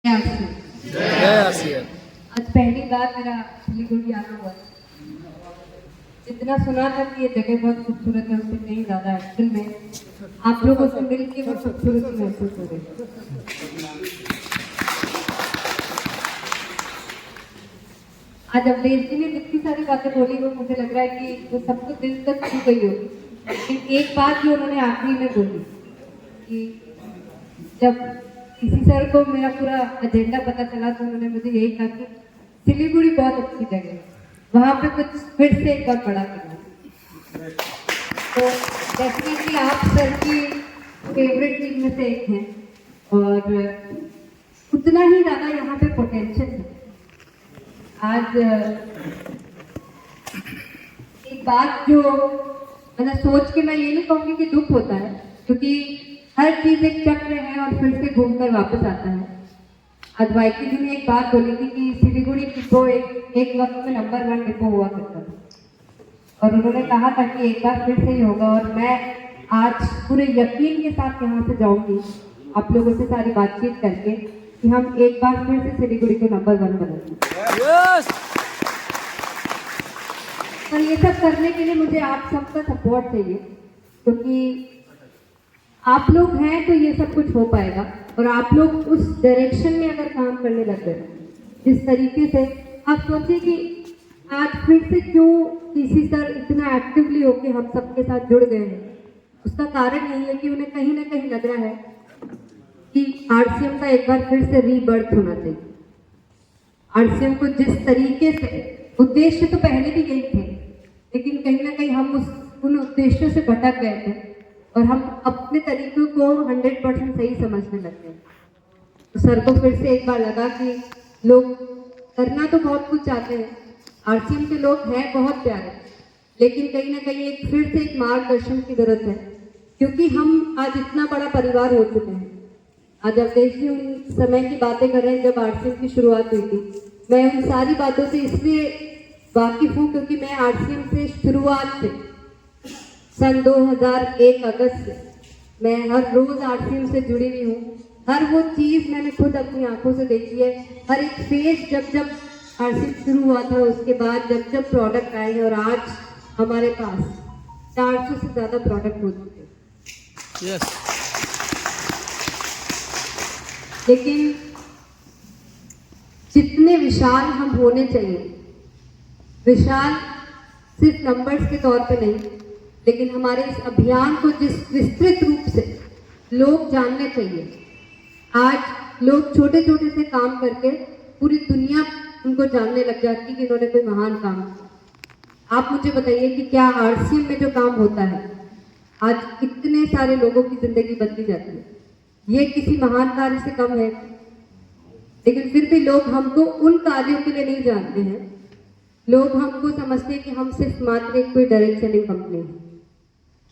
आज पहली बार मेरा सिलीगुड़ी आना हुआ। जितना सुना था कि ये जगह बहुत खूबसूरत है उससे कहीं ज्यादा एक्चुअल में आप लोगों से मिल के वो खूबसूरती महसूस हो रही है। आज अवधेश जी ने जितनी सारी बातें बोली वो मुझे लग रहा है कि वो सबको दिल तक छू गई होगी, लेकिन एक बात जो उन्होंने आखिरी में बोली कि जब किसी सर को मेरा पूरा एजेंडा पता चला तो उन्होंने मुझे यही कहा कि सिलीगुड़ी बहुत अच्छी जगह है, वहाँ पे कुछ फिर से एक बार बड़ा करना। तो डेफिनेटली आप सर की फेवरेट चीज में से एक हैं और उतना ही ज़्यादा यहाँ पे पोटेंशियल है। आज एक बात जो मतलब सोच के मैं ये नहीं कहूँगी कि दुख होता है, क्योंकि हर चीज एक चक्र है और फिर से घूमकर वापस आता है। आज वाईके जी ने एक बात बोली थी कि सिलीगुड़ी डिपो एक वक्त में नंबर 1 डिपो हुआ करता था और उन्होंने कहा था कि एक बार फिर से ही होगा, और मैं आज पूरे यकीन के साथ यहाँ से जाऊंगी आप लोगों से सारी बातचीत करके कि हम एक बार फिर से सिलीगुड़ी को नंबर 1 बनाएंगे। और ये सब करने के लिए मुझे आप सबका सपोर्ट चाहिए, क्योंकि आप लोग हैं तो ये सब कुछ हो पाएगा। और आप लोग उस डायरेक्शन में अगर काम करने लग गए जिस तरीके से, आप सोचिए कि आज फिर से क्यों डीसी सर इतना एक्टिवली होके हम सबके साथ जुड़ गए हैं। उसका कारण यही है कि उन्हें कहीं ना कहीं लग रहा है कि आरसीएम का एक बार फिर से रीबर्थ होना चाहिए। आरसीएम को जिस तरीके से, उद्देश्य तो पहले भी यही थे, लेकिन कहीं ना कहीं हम उन उद्देश्यों से भटक गए थे और हम अपने तरीकों को 100% सही समझने लग गए। तो सर को फिर से एक बार लगा कि लोग करना तो बहुत कुछ चाहते हैं, आरसीएम के लोग हैं बहुत प्यारे, लेकिन कहीं ना कहीं एक फिर से एक मार्गदर्शन की जरूरत है, क्योंकि हम आज इतना बड़ा परिवार हो चुके हैं। आज अवधेश जी उन समय की बातें कर रहे हैं जब आरसीएम की शुरुआत हुई थी। मैं उन सारी बातों से इसलिए वाकिफ हूँ क्योंकि मैं आरसीएम से शुरुआत से सन 2001 अगस्त से मैं हर रोज आरसीएम से जुड़ी हुई हूँ। हर वो चीज मैंने खुद अपनी आंखों से देखी है। हर एक फेज जब आरसीएम शुरू हुआ था, उसके बाद जब प्रोडक्ट आए हैं, और आज हमारे पास 400 से ज्यादा प्रोडक्ट हो चुके हैं। yes. लेकिन जितने विशाल हम होने चाहिए, विशाल सिर्फ नंबर्स के तौर पे नहीं, लेकिन हमारे इस अभियान को जिस विस्तृत रूप से लोग जानने चाहिए। आज लोग छोटे छोटे से काम करके पूरी दुनिया उनको जानने लग जाती है कि इन्होंने कोई महान काम किया। आप मुझे बताइए कि क्या आरसीएम में जो काम होता है आज इतने सारे लोगों की जिंदगी बदली जाती है, ये किसी महान कार्य से कम है। लेकिन फिर भी लोग हमको उन कार्यों के लिए नहीं जानते हैं। लोग हमको समझते हैं कि हम सिर्फ मात्र एक कोई डायरेक्ट सेलिंग कंपनी है।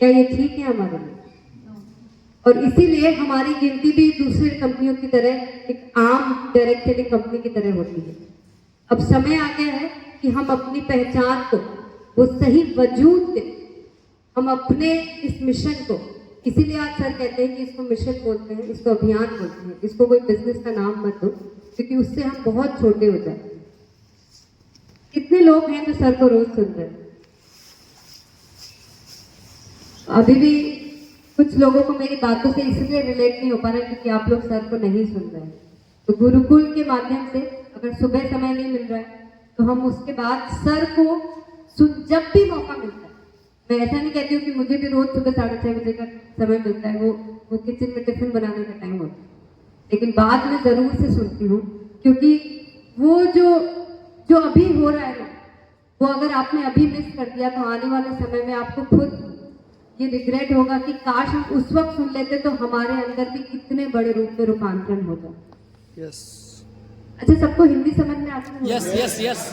क्या ये ठीक है हमारे लिए? और इसीलिए हमारी गिनती भी दूसरी कंपनियों की तरह एक आम डायरेक्ट सेलिंग कंपनी की तरह होती है। अब समय आ गया है कि हम अपनी पहचान को वो सही वजूद दें, हम अपने इस मिशन को, इसीलिए आज सर कहते हैं कि इसको मिशन बोलते हैं, इसको अभियान बोलते हैं, इसको कोई बिजनेस का नाम मत दो, क्योंकि उससे हम बहुत छोटे हो जाते हैं। कितने लोग हैं जो सर को रोज सुनते हैं? अभी भी कुछ लोगों को मेरी बातों से इसलिए रिलेट नहीं हो पा रहा है क्योंकि आप लोग सर को नहीं सुन रहे हैं। तो गुरुकुल के माध्यम से अगर सुबह समय नहीं मिल रहा है तो हम उसके बाद सर को जब भी मौका मिलता है, मैं ऐसा नहीं कहती हूँ कि मुझे भी रोज सुबह 6:30 बजे का समय मिलता है, वो किचन में टिफिन बनाने का टाइम होता है, लेकिन बाद में जरूर से सुनती हूँ, क्योंकि वो जो अभी हो रहा है ना, वो अगर आपने अभी मिस कर दिया तो आने वाले समय में आपको खुद ये रिग्रेट होगा कि काश हम उस वक्त सुन लेते तो हमारे अंदर भी कितने बड़े रूप में रूपांतरण हो जाए। yes. अच्छा, सबको हिंदी समझ में आती है? yes, yes, yes.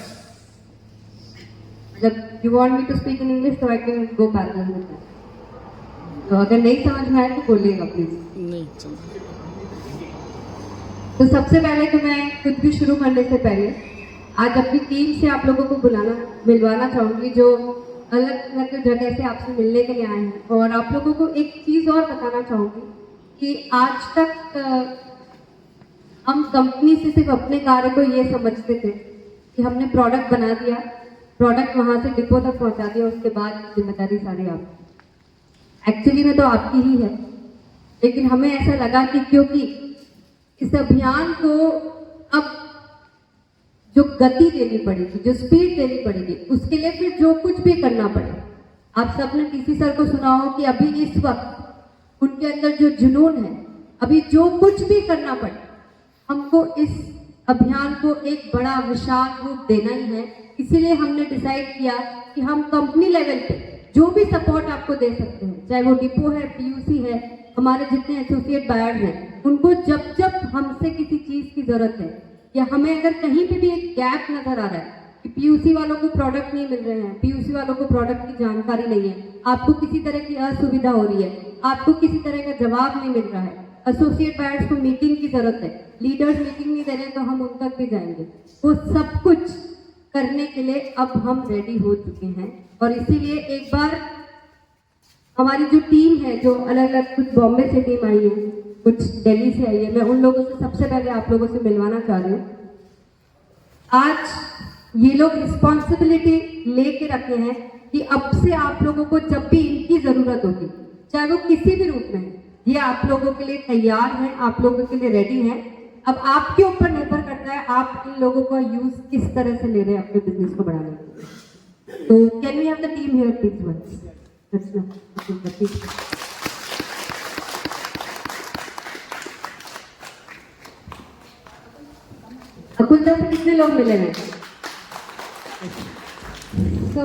जब you want me to speak in English तो I can go parallel with that. तो अगर नहीं समझ में आए तो बोलिएगा प्लीज। नहीं चल। तो सबसे पहले तो मैं कुछ भी शुरू करने से पहले आज अपनी टीम से आप लोगों को मिलवाना चाहूंगी जो अलग अलग जगह से आपसे मिलने के लिए आए हैं। और आप लोगों को एक चीज और बताना चाहूंगी कि आज तक हम कंपनी से सिर्फ अपने कार्य को ये समझते थे कि हमने प्रोडक्ट बना दिया, प्रोडक्ट वहाँ से डिपो तक पहुँचा दिया, उसके बाद जिम्मेदारी सारी आपकी। एक्चुअली में तो आपकी ही है, लेकिन हमें ऐसा लगा कि क्योंकि इस अभियान को अब जो गति देनी पड़ेगी, जो स्पीड देनी पड़ेगी, उसके लिए फिर जो कुछ भी करना पड़े। आप सबने टीसी सर को सुना हो कि अभी इस वक्त उनके अंदर जो जुनून है, अभी जो कुछ भी करना पड़े, हमको इस अभियान को एक बड़ा विशाल रूप देना ही है। इसीलिए हमने डिसाइड किया कि हम कंपनी लेवल पे जो भी सपोर्ट आपको दे सकते हैं, चाहे वो डिपो है, पीयूसी है, हमारे जितने एसोसिएट बायर्स हैं, उनको जब जब हमसे किसी चीज़ की ज़रूरत है या हमें अगर कहीं पे भी एक गैप नज़र आ रहा है कि पीयूसी वालों को प्रोडक्ट नहीं मिल रहे हैं, पीयूसी वालों को प्रोडक्ट की जानकारी नहीं है, आपको किसी तरह की असुविधा हो रही है, आपको किसी तरह का जवाब नहीं मिल रहा है, एसोसिएट बायर्स को मीटिंग की ज़रूरत है, लीडर्स मीटिंग नहीं दे रहे हैं, तो हम उन तक भी जाएंगे। वो सब कुछ करने के लिए अब हम रेडी हो चुके हैं। और इसीलिए एक बार हमारी जो टीम है, जो अलग अलग, कुछ बॉम्बे से टीम आई है, कुछ दिल्ली से आई है, मैं उन लोगों से सबसे पहले आप लोगों से मिलवाना चाह रही हूँ। आज ये लोग रिस्पॉन्सिबिलिटी लेके रखे हैं कि अब से आप लोगों को जब भी इनकी ज़रूरत होगी, चाहे वो किसी भी रूप में है, ये आप लोगों के लिए तैयार हैं, आप लोगों के लिए रेडी हैं। अब आपके ऊपर निर्भर करता है आप इन लोगों का यूज किस तरह से ले रहे हैं अपने बिजनेस को बढ़ाने के लिए। तो can we have the team here please once? Akulata से कितने लोग मिले हैं? So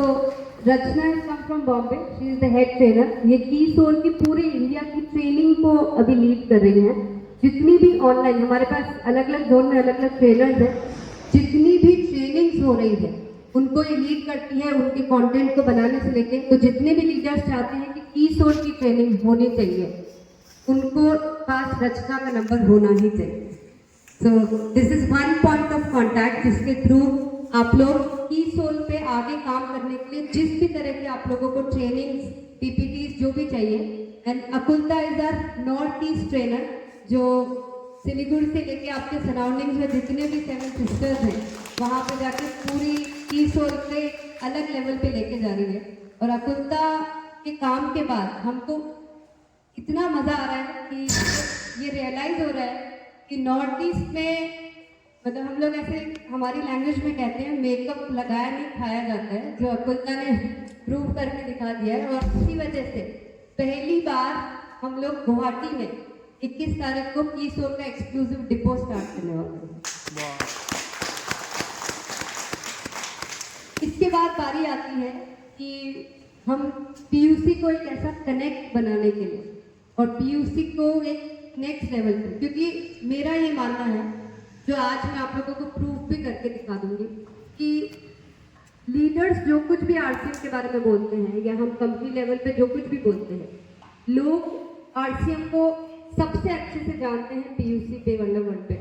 Rachna is come from Bombay, she is the head trainer. ये की सोल की पूरी इंडिया की ट्रेनिंग को अभी लीड कर रही हैं। जितनी भी ऑनलाइन हमारे पास अलग अलग जोन में अलग अलग ट्रेनर्स हैं, जितनी भी ट्रेनिंग्स हो रही है उनको ये लीड करती है, उनके कंटेंट को बनाने से लेके, तो जितने भी लीडर्स चाहते हैं कि की सोल की ट्रेनिंग होनी चाहिए, उनको पास रचना का नंबर होना ही चाहिए। So this is one point of contact जिसके थ्रू आप लोग की सोल पे आगे काम करने के लिए जिस भी तरह की आप लोगों को ट्रेनिंग्स, पीपीटीज जो भी चाहिए। And Akulata is our north east trainer, जो सिलीगुड़ी से लेके आपके सराउंडिंग्स में जितने भी 7 सिस्टर्स हैं वहाँ पे जाके पूरी की सोल पे अलग लेवल पे लेके जा रही है। और अकुलता के काम के बाद हमको इतना मज़ा आ रहा है कि ये रियलाइज़ हो रहा है कि नॉर्थ ईस्ट में, मतलब हम लोग ऐसे हमारी लैंग्वेज में कहते हैं, मेकअप लगाया नहीं खाया जाता है, जो अकुलता ने प्रूव करके दिखा दिया है। और इसी वजह से पहली बार हम लोग गुवाहाटी में 21 तारीख को की सोल का एक्सक्लूसिव डिपो स्टार्ट करने वाले हैं। इसके बाद बारी आती है कि हम पीयूसी को एक ऐसा कनेक्ट बनाने के लिए और पीयूसी को एक नेक्स्ट लेवल पे, क्योंकि मेरा ये मानना है, जो आज मैं आप लोगों को प्रूफ भी करके दिखा दूंगी, कि लीडर्स जो कुछ भी आरसीएम के बारे में बोलते हैं या हम कंपनी लेवल पे जो कुछ भी बोलते हैं, लोग आरसीएम को सबसे अच्छे से जानते हैं पीयूसी पे, वंडरवर्ल्ड पे।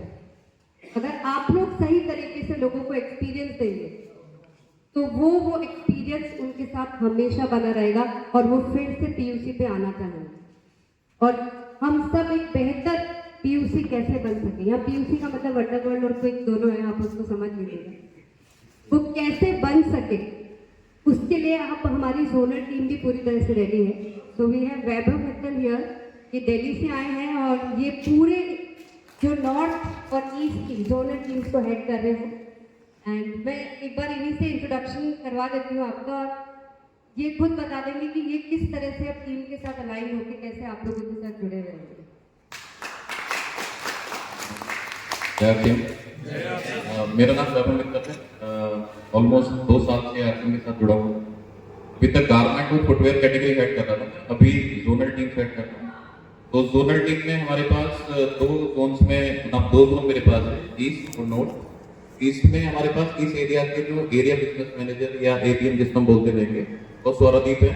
अगर आप लोग सही तरीके से लोगों को एक्सपीरियंस देंगे तो वो एक्सपीरियंस उनके साथ हमेशा बना रहेगा और वो फिर से पीयूसी पे आना चाहेंगे। और हम सब एक बेहतर पीयूसी कैसे बन सके, यहाँ पीयूसी का मतलब वंडरवर्ल्ड और क्विक दोनों है, आप उसको समझ लीजिएगा, वो कैसे बन सके, उसके लिए आप हमारी जोनल टीम भी पूरी तरह से रेडी है। So we have Vaibhav Mittal here, ये दिल्ली से आए हैं और ये पूरे जो नॉर्थ और ईस्ट की जोनल टीम्स को हेड कर रहे हैं। एंड मैं एक बार इन्हीं से इंट्रोडक्शन करवा देती हूँ आपका, ये खुद बता देंगे कि ये किस तरह से अब टीम के साथ अलाइन होकर कैसे आप लोगों के साथ जुड़े हुए हैं। मेरा नाम वैभव मित्तल है, ऑलमोस्ट 2 साल से आरसीएम के साथ जुड़ा हूँ। अभी तक गारमेंट और फुटवेयर कैटेगरी हेड कर रहा था, अभी जोनल टीम हेड कर रहा हूँ। तो जोनल टीम में हमारे पास 2 जोन्स में, ना 2 जोन मेरे पास है, ईस्ट और नॉर्थ। ईस्ट में हमारे पास इस एरिया के जो एरिया बिजनेस मैनेजर या एपीएम जिसको हम बोलते रहेंगे, वो स्वरादीप है।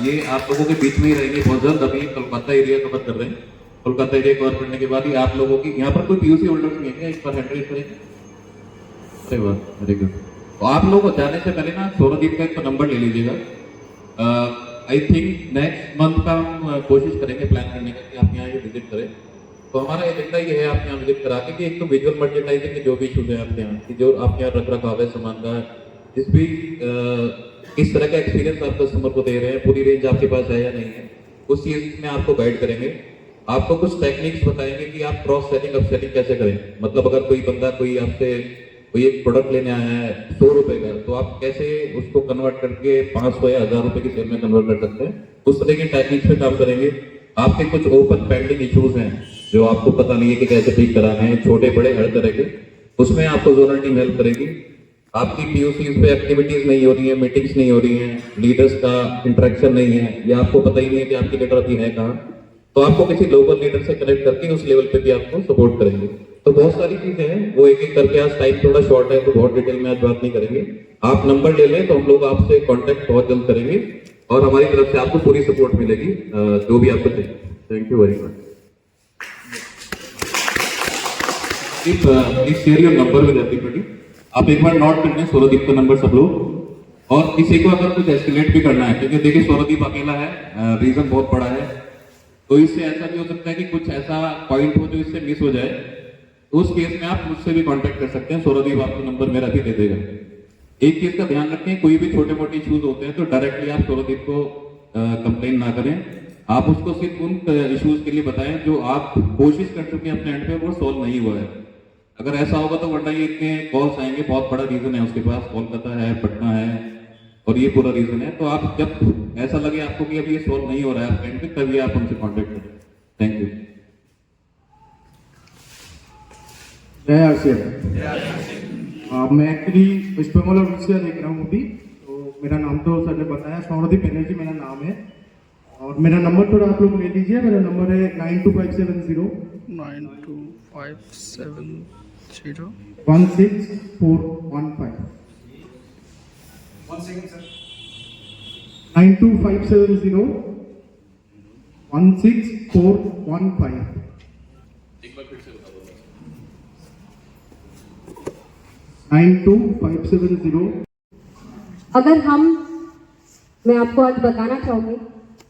ये आप लोगों के बीच में ही रहेंगे बहुत जल्द। अभी कोलकाता एरिया कवर कर रहे हैं, कोलकाता एरिया कवर करने के बाद ही आप लोगों की, यहाँ पर कोई पीयूसी होल्डर्स नहीं है, इस पर हैंड रेज करेंगे। अरे वाह, वेरी गुड। तो आप लोगों को जाने से पहले ना स्वरादीप का एक नंबर ले लीजिएगा। आई थिंक नेक्स्ट मंथ का हम कोशिश करेंगे प्लान करने का कि आप यहाँ ये विजिट करें। तो हमारा एजेंडा ये है आपके यहाँ विजिट करा के कि एक तो विजुअल मर्चेंडाइजिंग के जो भी इशूज हैं आपके यहाँ की, जो आपके यहाँ रख रखाव है सामान का, जिस भी किस तरह का एक्सपीरियंस आप कस्टमर को दे रहे हैं, पूरी रेंज आपके पास है या नहीं है, उस चीज में आपको गाइड करेंगे। आपको कुछ टेक्निक्स बताएंगे कि आप क्रॉस सेलिंग अप सेलिंग कैसे करें। मतलब अगर कोई बंदा कोई आपसे कोई एक प्रोडक्ट लेने आया है 100 रुपए का, तो आप कैसे उसको कन्वर्ट करके 500 या 1000 रुपए की सेल में कन्वर्ट कर सकते हैं, उस तरह के टेक्निक्स पे काम करेंगे। आपके कुछ ओपन पेंडिंग इश्यूज हैं जो आपको पता नहीं है कि कैसे ठीक कराने हैं, छोटे बड़े हर तरह के, उसमें आपको जोनल टीम हेल्प करेगी। आपकी पीओसीज पे एक्टिविटीज नहीं हो रही है, मीटिंग्स नहीं हो रही हैं, लीडर्स का इंटरेक्शन नहीं है, या आपको पता ही नहीं है कि आपकी लीडर अभी है कहाँ, तो आपको किसी लोकल लीडर से कनेक्ट करके उस लेवल पे भी आपको सपोर्ट करेंगे। तो बहुत सारी चीजें हैं, वो एक एक करके, आज टाइम थोड़ा शॉर्ट है तो बहुत डिटेल में आज बात नहीं करेंगे। आप नंबर ले लें तो हम लोग आपसे कांटेक्ट बहुत जल्द करेंगे और हमारी तरफ से आपको पूरी सपोर्ट मिलेगी जो भी आपको चाहिए। Thank you very much. Please share your number with everybody. आप एक बार नोट कर लें सौरदीप का नंबर सब लोग, और किसी को अगर कुछ एस्केलेट भी करना है, क्योंकि देखिए सौरदीप अकेला है, रीजन बहुत बड़ा है, तो इससे ऐसा भी हो सकता है कि कुछ ऐसा पॉइंट हो जो इससे मिस हो जाए, तो उस केस में आप मुझसे भी कांटेक्ट कर सकते हैं। सौरदीप आपको नंबर मेरा भी दे देगा। एक चीज का ध्यान रखें, कोई भी छोटे मोटे इश्यूज होते हैं तो डायरेक्टली आप सौरदीप को कंप्लेन ना करें, आप उसको सिर्फ उन इश्यूज के लिए बताएं जो आप कोशिश कर चुके हैं अपने एंड पे, वो सॉल्व नहीं हुआ है। अगर ऐसा होगा तो वरना ये इतने कॉल्स आएंगे, बहुत बड़ा रीजन है उसके पास, कोलकाता है, पटना है, और ये पूरा रीजन है। तो आप जब ऐसा लगे आपको कि अब ये सॉल्व नहीं हो रहा है आपके एंड पे, तभी आप हमसे कॉन्टेक्ट करें। Thank you. जय आरसीएम। मैं एक्चुअली वेस्ट बंगाल और रूसिया देख रहा हूँ अभी, तो मेरा नाम तो सर ने बताया, सौरदीप बनर्जी मेरा नाम है, और मेरा नंबर थोड़ा आप लोग ले लीजिए। मेरा नंबर है 92570 16415। 92570 16415। एक बार फिर से बता दो। 92570। अगर मैं आपको आज बताना चाहूंगी,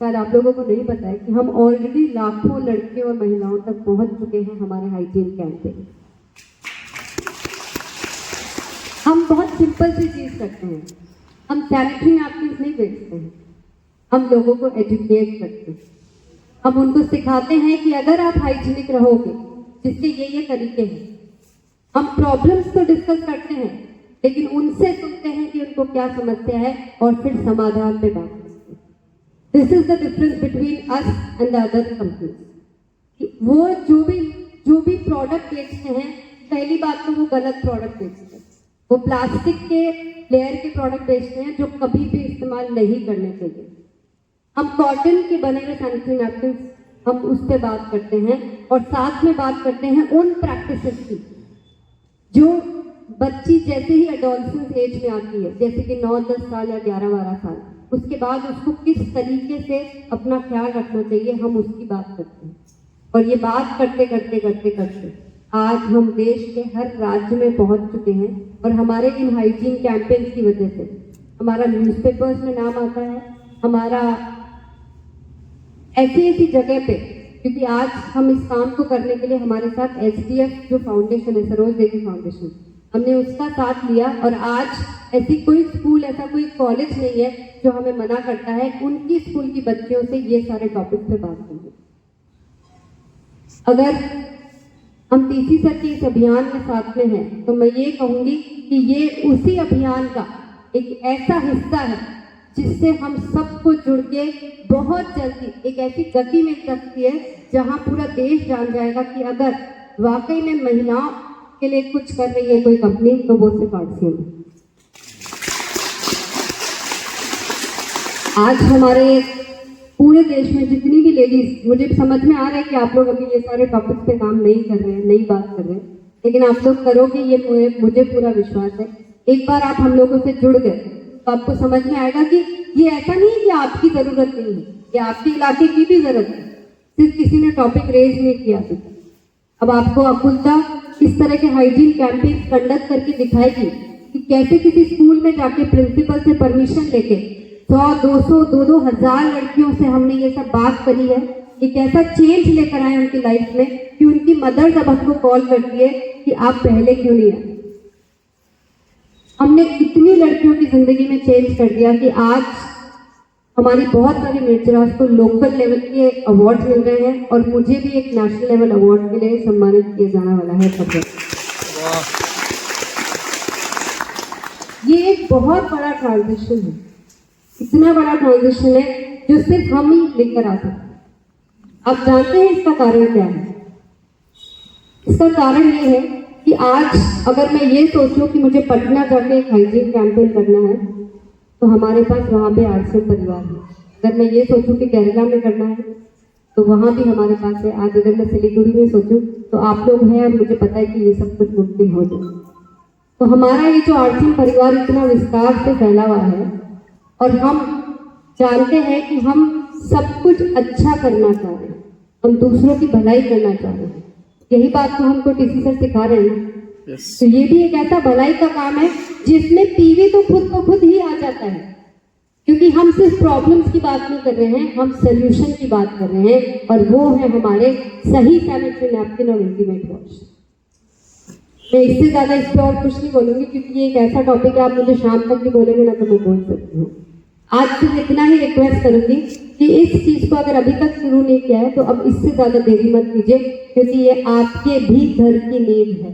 शायद आप लोगों को नहीं पता है कि हम ऑलरेडी लाखों लड़कियों और महिलाओं तक पहुंच चुके हैं हमारे हाइजीन कैंप पे। हम बहुत सिंपल सी चीज करते हैं, हम सैनिटरी नैपकिन्स नहीं बेचते हैं, हम लोगों को एजुकेट करते हैं। हम उनको सिखाते हैं कि अगर आप हाइजीनिक रहोगे, जिसके ये तरीके हैं। हम प्रॉब्लम्स तो डिस्कस करते हैं, लेकिन उनसे सुनते हैं कि उनको क्या समस्या है और फिर समाधान पे बात करते हैं। This is the difference between us and the other companies. वो जो भी प्रोडक्ट बेचते हैं, पहली बात तो वो गलत प्रोडक्ट बेचते हैं। वो प्लास्टिक के लेयर के प्रोडक्ट बेचते हैं जो कभी भी इस्तेमाल नहीं करने चाहिए। हम कॉटन के बने हुए सैनिटरी नैपकिन्स, हम उस पर बात करते हैं, और साथ में बात करते हैं उन प्रैक्टिसेस की जो बच्ची जैसे ही एडोलसेंस एज में आती है, जैसे कि 9-10 साल या 11-12 साल, उसके बाद उसको किस तरीके से अपना ख्याल रखना चाहिए, हम उसकी बात करते हैं। और ये बात करते करते आज हम देश के हर राज्य में पहुंच चुके हैं, और हमारे इन हाइजीन कैंपेन्स की वजह से हमारा न्यूज़पेपर्स में नाम आता है, हमारा ऐसी जगह पे, क्योंकि आज हम इस काम को करने के लिए हमारे साथ SDF जो फाउंडेशन है, सरोज देवी फाउंडेशन, हमने उसका साथ लिया। और आज ऐसी कोई स्कूल, ऐसा कोई कॉलेज नहीं है जो हमें मना करता है उनकी स्कूल की बच्चियों से ये सारे टॉपिक पे बात करने। अगर हम TC सर के इस अभियान में साथ में हैं, तो मैं ये कहूँगी कि ये उसी अभियान का एक ऐसा हिस्सा है जिससे हम सबको जुड़ के बहुत जल्दी एक ऐसी गति मिल सकती है जहां पूरा देश जान जाएगा कि अगर वाकई में महिलाओं के लिए कुछ कर रही है कोई कंपनी, तो वो सिर्फ आरसीएम है। आज हमारे पूरे देश में जितनी भी लेडीज, मुझे समझ में आ रहा है कि आप लोग अभी ये सारे टॉपिक पे काम नहीं कर रहे हैं, नहीं बात कर रहे हैं, लेकिन आप लोग करोगे, ये मुझे पूरा विश्वास है। एक बार आप हम लोगों से जुड़ गए तो आपको समझ में आएगा कि ये ऐसा नहीं है कि आपकी जरूरत नहीं है, ये आपके इलाके की भी जरूरत है, सिर्फ किसी ने टॉपिक रेज नहीं किया था। अब आपको अकुलता इस तरह के हाइजीन कैंपेन कंडक्ट करके दिखाएगी कि कैसे किसी स्कूल में जाके प्रिंसिपल से परमिशन लेके 100, 200, 2-2 हज़ार लड़कियों से हमने ये सब बात करी है एक ऐसा चेंज लेकर आए उनकी लाइफ में कि उनकी मदर अब हमको कॉल करती है कि आप पहले क्यों नहीं आए। हमने इतनी लड़कियों की जिंदगी में चेंज कर दिया कि आज हमारी बहुत सारी नेचरास को लोकल लेवल के अवार्ड मिल रहे हैं और मुझे भी एक नेशनल लेवल अवार्ड के लिए सम्मानित किया जाने वाला है सब। ये एक बहुत बड़ा ट्रांजिशन है, इतना बड़ा ट्रांजिशन है जो सिर्फ हम ही लेकर आ सकते हैं। आप जानते हैं इसका कारण क्या है? इसका कारण ये है कि आज अगर मैं ये सोचूं कि मुझे पटना जाके एक हाइजीन कैंपेन करना है तो हमारे पास वहाँ पे आरसीएम परिवार है। अगर मैं ये सोचूं कि केरला में करना है तो वहाँ भी हमारे पास है। आज अगर मैं सिलीगुड़ी में सोचूं तो आप लोग हैं और मुझे पता है कि ये सब कुछ मुमकिन हो जाए। तो हमारा ये जो आरसीएम परिवार इतना विस्तार से फैला हुआ है और हम जानते हैं कि हम सब कुछ अच्छा करना चाह रहे हैं, हम दूसरों की भलाई करना चाह रहे हैं। यही बात तो हमको टीसी सर सिखा रहे हैं। तो ये भी एक ऐसा भलाई का काम है जिसमें पीवी तो खुद को खुद ही आ जाता है, क्योंकि हम सिर्फ प्रॉब्लम्स की बात नहीं कर रहे हैं, हम सोल्यूशन की बात कर रहे हैं और वो है हमारे सही सैनिटरी नैपकिन और इंटीमेट वॉश। मैं इससे ज्यादा इस पर और कुछ नहीं बोलूंगी क्योंकि ये एक ऐसा टॉपिक है, आप मुझे शाम तक भी बोलेंगे ना तो मैं बोल सकती हूँ। आज सिर्फ इतना ही रिक्वेस्ट करूंगी कि इस चीज को अगर अभी तक शुरू नहीं किया है तो अब इससे ज्यादा देरी मत कीजिए, क्योंकि ये आपके भी घर की नीड है।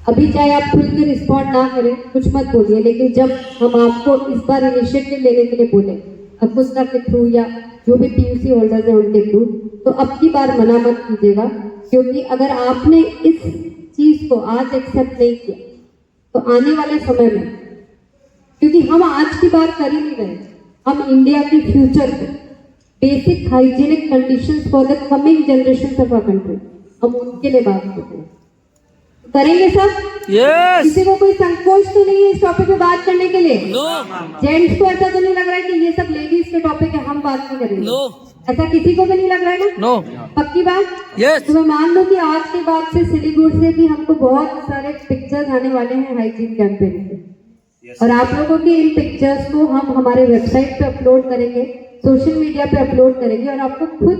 अभी चाहे आप खुल के रिस्पॉन्ड ना करें, कुछ मत बोलिए, लेकिन जब हम आपको इस बार इनिशिएटिव लेने के लिए बोले अकुस्ता के थ्रू या जो भी पीयूसी होल्डर्स हैं उनके थ्रू, तो अब की बार मना मत कीजिएगा, क्योंकि अगर आपने इस चीज को आज एक्सेप्ट नहीं किया तो आने वाले समय में, क्योंकि हम आज की बात कर ही नहीं रहे, हम इंडिया के फ्यूचर पे basic hygienic conditions for the coming generation of our country, हम उनके लिए बात करते हैं। करेंगे सब? यस। किसी को कोई संकोच तो नहीं है इस टॉपिक पे बात करने के लिए? नो। जेंट्स को ऐसा तो नहीं लग रहा है कि ये सब लेडीज के टॉपिक है, हम बात नहीं करेंगे? नो। ऐसा किसी को भी नहीं लग रहा है ना? नो। पक्की बात? यस। तो मैं मान लूं कि आज के बाद से सिलीगुड़ी से भी हमको बहुत सारे पिक्चर्स आने वाले हैं हाइजीन कैंपेन के, और आप लोगों के इन पिक्चर्स को हम हमारे वेबसाइट पे अपलोड करेंगे, सोशल मीडिया पे अपलोड करेंगे, और आपको खुद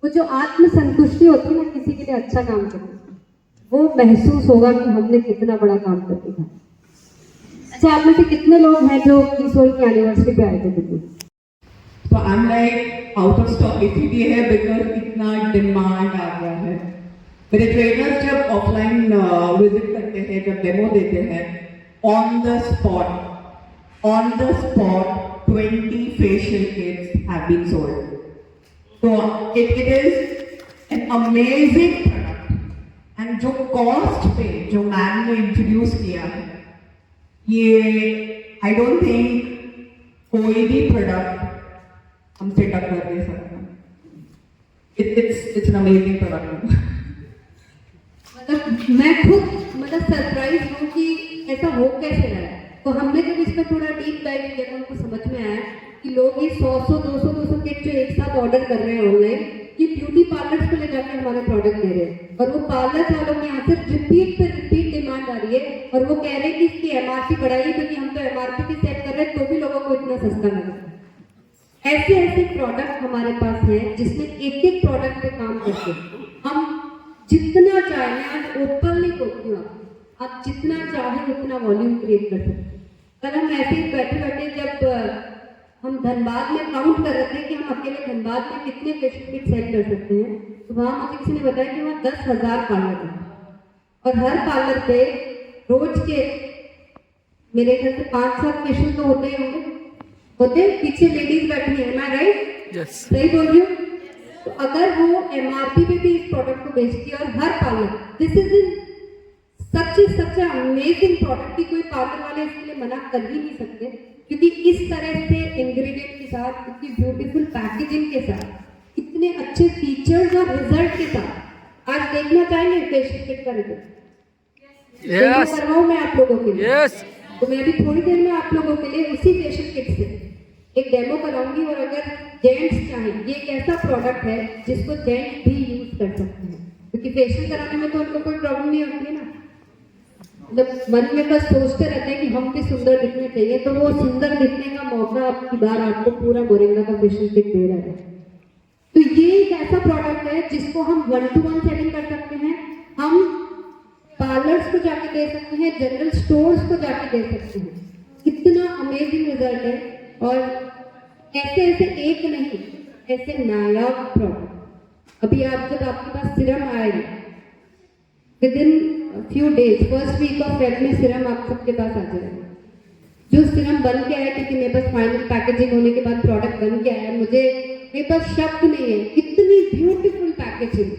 वो जो आत्म संतुष्टि होती है ना किसी के लिए अच्छा काम करने, वो महसूस होगा कि हमने कितना बड़ा काम कर दिया। अच्छा, आप में से कितने लोग हैं जो 20 वर्ष की एनिवर्सरी पे आए थे दिल्ली? तो I am like out of stock इसीलिए है बिकॉज इतना डिमांड आ गया है। मेरे ट्रेनर्स जब ऑफलाइन विजिट करते हैं, जब डेमो देते हैं, on the spot 20 facial kits have been sold. So it is an amazing product. And जो कॉस्ट पे जो मैम ने इंट्रोड्यूस किया है, ये आई डोंट थिंक कोई भी प्रोडक्ट हमसे टक्कर दे सकता। It's an amazing product. मतलब मैं खुद सरप्राइज हूँ कि ऐसा हो कैसे रहा है। तो हमने जब इस पर थोड़ा डीप डाइव किया तो हमको समझ में आया कि लोग ये 100-200 किट जो एक साथ ऑर्डर कर रहे हैं ऑनलाइन, कि ब्यूटी पार्लर्स को ले जाकर हमारे प्रोडक्ट दे रहे हैं, और वो पार्लर वालों के यहाँ से रिपीट डिमांड आ रही है, और वो कह रहे हैं कि इसकी एमआरपी बढ़ाइए क्योंकि हम तो एमआरपी भी सेट कर रहे हैं तो भी लोगों को इतना सस्ता लग रहा है। ऐसे प्रोडक्ट हमारे पास हैं जिसमें एक एक प्रोडक्ट पे काम करके हम जितना चाहे, आज ओपनली बोलती हूँ, आप जितना चाहे उतना वॉल्यूम क्रिएट कर सकते हैं। कल हम ऐसे ही बैठे बैठे जब हम धनबाद में काउंट कर रहे थे कि हम अकेले धनबाद में कितने फेशियल किट सेल कर सकते हैं, तो वहाँ मुझे किसी ने बताया कि वहाँ 10,000 पार्लर हैं, और हर पार्लर पे रोज के मेरे घर से 5-7 फेशियल तो होते ही होते। पीछे लेडीज बैठी है, मैं राइट? यस। सही बोल रही हूँ? तो अगर वो एमआरपी पे भी इस प्रोडक्ट को बेचती है, और हर parlour, this is such amazing product की कोई पार्लर वाले इसके लिए मना कर ही नहीं सकते, क्योंकि इस तरह से इंग्रेडिएंट के साथ, इतनी ब्यूटीफुल पैकेजिंग के साथ, इतने अच्छे फीचर्स और रिजल्ट के साथ आज देखना चाहेंगे फेशियल किट का रिजल्ट। यस। करवाऊं मैं आप लोगों के लिए? यस। तो मैं भी थोड़ी देर में आप लोगों के लिए उसी फेशियल किट से एक डेमो कराऊंगी, और अगर जेंट्स चाहें, ये एक ऐसा प्रोडक्ट है जिसको जेंट्स भी यूज कर सकते हैं, क्योंकि फेशियल कराने में तो उनको कोई प्रॉब्लम नहीं होती है ना, मतलब मन में बस सोचते रहते हैं कि हम भी सुंदर दिखने चाहिए, तो वो सुंदर दिखने का मौका आपकी बार आपको पूरा मोरिंगा का फेशियल किट दे रहा है। तो ये एक ऐसा प्रोडक्ट है जिसको हम 1-to-1 सेलिंग कर सकते हैं, हम पार्लर्स को जाके दे सकते हैं, जनरल स्टोर्स को जाके दे सकते हैं। कितना अमेजिंग रिजल्ट है। और ऐसे ऐसे एक नहीं, ऐसे नायाब प्रोडक्ट। अभी आप जब आपके पास सिरम आएगा, within few days, first week of Feb में सिरम आप सबके पास आ जाएगा। जो सिरम बन के आया, क्योंकि मेरे पास फाइनल पैकेजिंग होने के बाद प्रोडक्ट बन के आया, मेरे पास शक नहीं है, इतनी ब्यूटीफुल पैकेजिंग,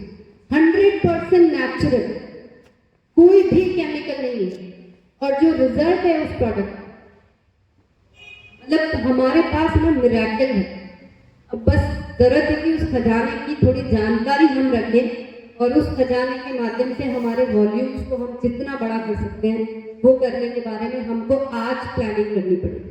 100% नेचुरल, कोई भी केमिकल नहीं है। और जो रिजल्ट है उस प्रोडक्ट, मतलब हमारे पास ना मिरेकल है। अब बस जरूरत है कि उस खजाने की थोड़ी जानकारी हम रखें और उस खजाने के माध्यम से हमारे वॉल्यूम्स को हम जितना बड़ा कर सकते हैं वो करने के बारे में हमको आज प्लानिंग करनी पड़ेगी।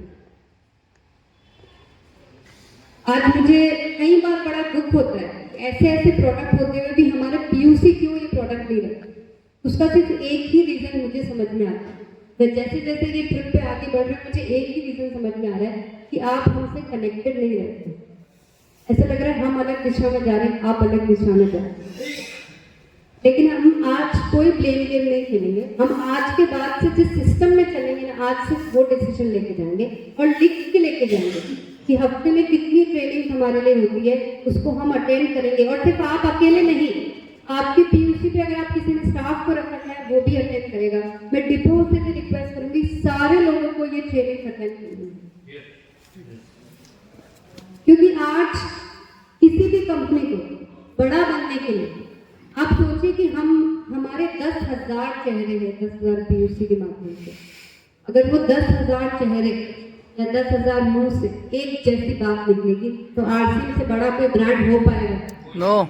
आज मुझे कई बार बड़ा दुख होता है, ऐसे ऐसे प्रोडक्ट होते हुए भी हमारे पीयूसी क्यों ये प्रोडक्ट नहीं रखते। उसका सिर्फ एक ही रीजन मुझे समझ में आता है। मैं जैसे जैसे ये ट्रिप पे आगे बढ़ रही हूँ, मुझे एक ही रीजन समझ में आ रहा है कि आप हमसे कनेक्टेड नहीं रहते। ऐसा लग रहा है हम अलग दिशा में जा रहे हैं, आप अलग दिशा में जा रहे हैं। लेकिन हम आज कोई ब्लेम गेम नहीं खेलेंगे। हम आज के बाद से जिस सिस्टम में चलेंगे ना, आज सिर्फ वो डिसीजन लेके जाएंगे और लिख के लेके जाएंगे कि हफ्ते में कितनी ट्रेनिंग हमारे लिए होती है, उसको हम अटेंड करेंगे। और सिर्फ आप अकेले नहीं, आपके पीयूसी पे अगर आप किसी ने स्टाफ को रखा है वो भी अटेंड करेगा। मैं डिपो से भी रिक्वेस्ट करूंगी सारे लोगों को ये ट्रेनिंग अटेंड करनी है, क्योंकि आज किसी भी कंपनी को बड़ा बनने के लिए आप सोचिए कि हमारे 10,000 चेहरे हैं, 10,000 पीयूसी के माध्यम से। अगर वो 10,000 चेहरे या 10,000 मुंह से एक जैसी बात निकलेगी तो आरसीएम से बड़ा कोई ब्रांड हो पाएगा? नो।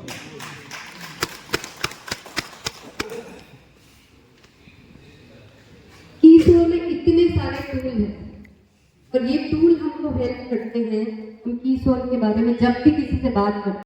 कीसोर में इतने सारे टूल हैं और ये टूल हमको हेल्प करते हैं। हम कीसोर के बारे में जब भी किसी से बात करते हैं